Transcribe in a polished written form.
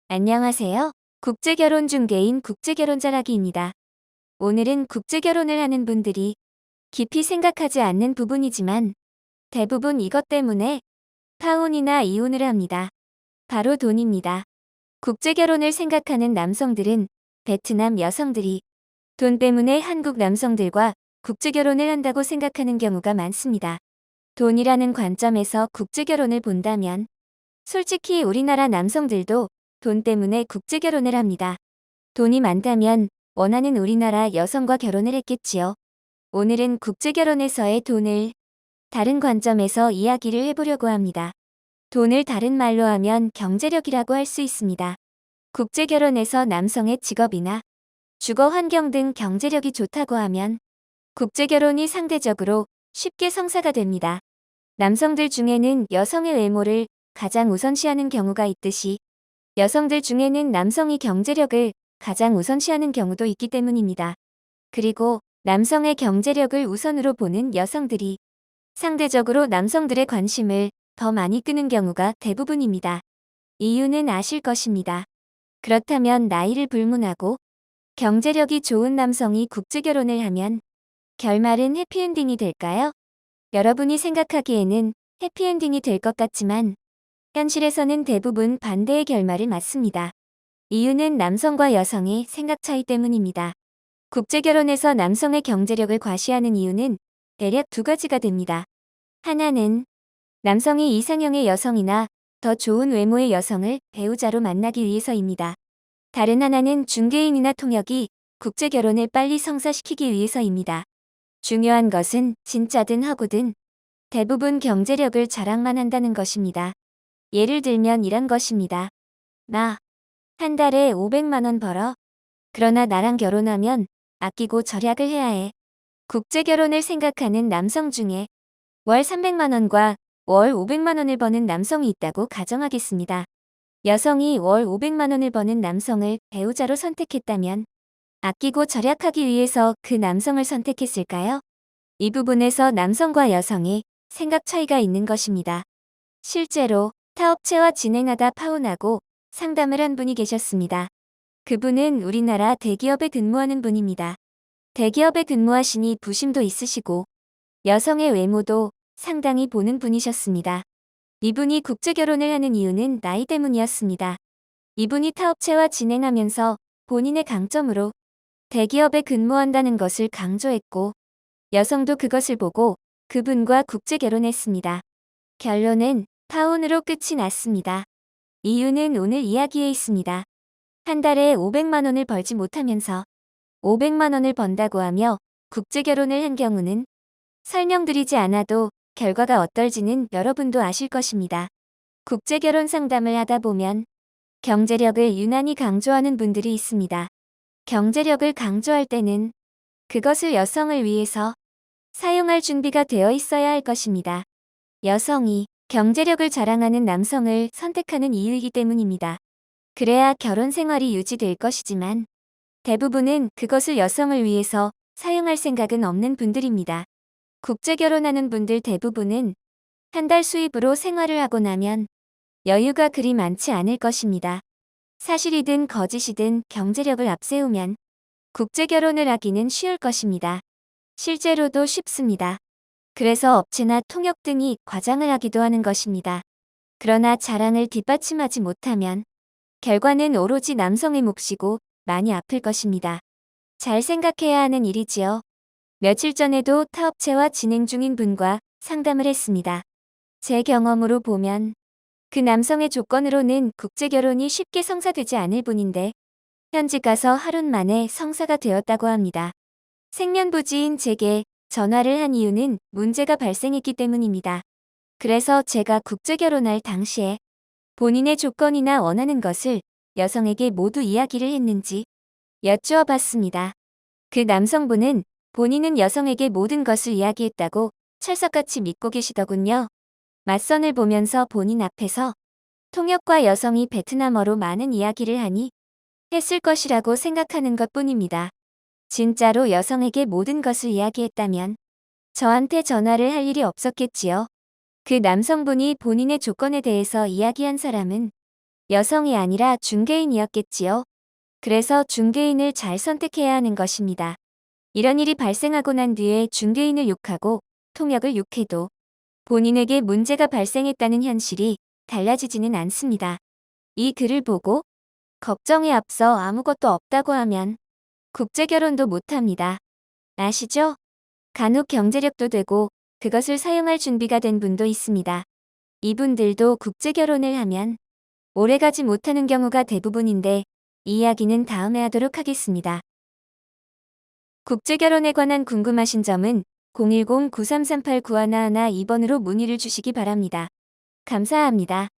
안녕하세요. 국제결혼 중개인 국제결혼자라기입니다. 오늘은 국제결혼을 하는 분들이 깊이 생각하지 않는 부분이지만 대부분 이것 때문에 파혼이나 이혼을 합니다. 바로 돈입니다. 국제결혼을 생각하는 남성들은 베트남 여성들이 돈 때문에 한국 남성들과 국제결혼을 한다고 생각하는 경우가 많습니다. 돈이라는 관점에서 국제결혼을 본다면 솔직히 우리나라 남성들도 돈 때문에 국제결혼을 합니다. 돈이 많다면 원하는 우리나라 여성과 결혼을 했겠지요. 오늘은 국제결혼에서의 돈을 다른 관점에서 이야기를 해보려고 합니다. 돈을 다른 말로 하면 경제력이라고 할 수 있습니다. 국제결혼에서 남성의 직업이나 주거 환경 등 경제력이 좋다고 하면 국제결혼이 상대적으로 쉽게 성사가 됩니다. 남성들 중에는 여성의 외모를 가장 우선시하는 경우가 있듯이 여성들 중에는 남성이 경제력을 가장 우선시하는 경우도 있기 때문입니다. 그리고 남성의 경제력을 우선으로 보는 여성들이 상대적으로 남성들의 관심을 더 많이 끄는 경우가 대부분입니다. 이유는 아실 것입니다. 그렇다면 나이를 불문하고 경제력이 좋은 남성이 국제결혼을 하면 결말은 해피엔딩이 될까요? 여러분이 생각하기에는 해피엔딩이 될 것 같지만 현실에서는 대부분 반대의 결말을 맞습니다. 이유는 남성과 여성의 생각 차이 때문입니다. 국제결혼에서 남성의 경제력을 과시하는 이유는 대략 두 가지가 됩니다. 하나는 남성이 이상형의 여성이나 더 좋은 외모의 여성을 배우자로 만나기 위해서입니다. 다른 하나는 중개인이나 통역이 국제결혼을 빨리 성사시키기 위해서입니다. 중요한 것은 진짜든 허구든 대부분 경제력을 자랑만 한다는 것입니다. 예를 들면 이런 것입니다. 나 한 달에 500만 원 벌어. 그러나 나랑 결혼하면 아끼고 절약을 해야 해. 국제결혼을 생각하는 남성 중에 월 300만 원과 월 500만 원을 버는 남성이 있다고 가정하겠습니다. 여성이 월 500만 원을 버는 남성을 배우자로 선택했다면 아끼고 절약하기 위해서 그 남성을 선택했을까요? 이 부분에서 남성과 여성의 생각 차이가 있는 것입니다. 실제로 타업체와 진행하다 파혼하고 상담을 한 분이 계셨습니다. 그분은 우리나라 대기업에 근무하는 분입니다. 대기업에 근무하시니 부심도 있으시고 여성의 외모도 상당히 보는 분이셨습니다. 이분이 국제결혼을 하는 이유는 나이 때문이었습니다. 이분이 타업체와 진행하면서 본인의 강점으로 대기업에 근무한다는 것을 강조했고 여성도 그것을 보고 그분과 국제결혼했습니다. 결론은 파혼으로 끝이 났습니다. 이유는 오늘 이야기에 있습니다. 한 달에 500만 원을 벌지 못하면서 500만 원을 번다고 하며 국제결혼을 한 경우는 설명드리지 않아도 결과가 어떨지는 여러분도 아실 것입니다. 국제결혼 상담을 하다 보면 경제력을 유난히 강조하는 분들이 있습니다. 경제력을 강조할 때는 그것을 여성을 위해서 사용할 준비가 되어 있어야 할 것입니다. 여성이 경제력을 자랑하는 남성을 선택하는 이유이기 때문입니다. 그래야 결혼 생활이 유지될 것이지만 대부분은 그것을 여성을 위해서 사용할 생각은 없는 분들입니다. 국제결혼하는 분들 대부분은 한 달 수입으로 생활을 하고 나면 여유가 그리 많지 않을 것입니다. 사실이든 거짓이든 경제력을 앞세우면 국제결혼을 하기는 쉬울 것입니다. 실제로도 쉽습니다. 그래서 업체나 통역 등이 과장을 하기도 하는 것입니다. 그러나 자랑을 뒷받침하지 못하면 결과는 오로지 남성의 몫이고 많이 아플 것입니다. 잘 생각해야 하는 일이지요. 며칠 전에도 타업체와 진행 중인 분과 상담을 했습니다. 제 경험으로 보면 그 남성의 조건으로는 국제결혼이 쉽게 성사되지 않을 분인데 현지 가서 하루 만에 성사가 되었다고 합니다. 생면부지인 제게 전화를 한 이유는 문제가 발생했기 때문입니다. 그래서 제가 국제결혼할 당시에 본인의 조건이나 원하는 것을 여성에게 모두 이야기를 했는지 여쭈어 봤습니다. 그 남성분은 본인은 여성에게 모든 것을 이야기했다고 철석같이 믿고 계시더군요. 맞선을 보면서 본인 앞에서 통역과 여성이 베트남어로 많은 이야기를 하니 했을 것이라고 생각하는 것 뿐입니다. 진짜로 여성에게 모든 것을 이야기했다면 저한테 전화를 할 일이 없었겠지요. 그 남성분이 본인의 조건에 대해서 이야기한 사람은 여성이 아니라 중개인이었겠지요. 그래서 중개인을 잘 선택해야 하는 것입니다. 이런 일이 발생하고 난 뒤에 중개인을 욕하고 통역을 욕해도 본인에게 문제가 발생했다는 현실이 달라지지는 않습니다. 이 글을 보고 걱정에 앞서 아무것도 없다고 하면 국제결혼도 못합니다. 아시죠? 간혹 경제력도 되고 그것을 사용할 준비가 된 분도 있습니다. 이분들도 국제결혼을 하면 오래가지 못하는 경우가 대부분인데 이 이야기는 다음에 하도록 하겠습니다. 국제결혼에 관한 궁금하신 점은 010-9338-9111 2번으로 문의를 주시기 바랍니다. 감사합니다.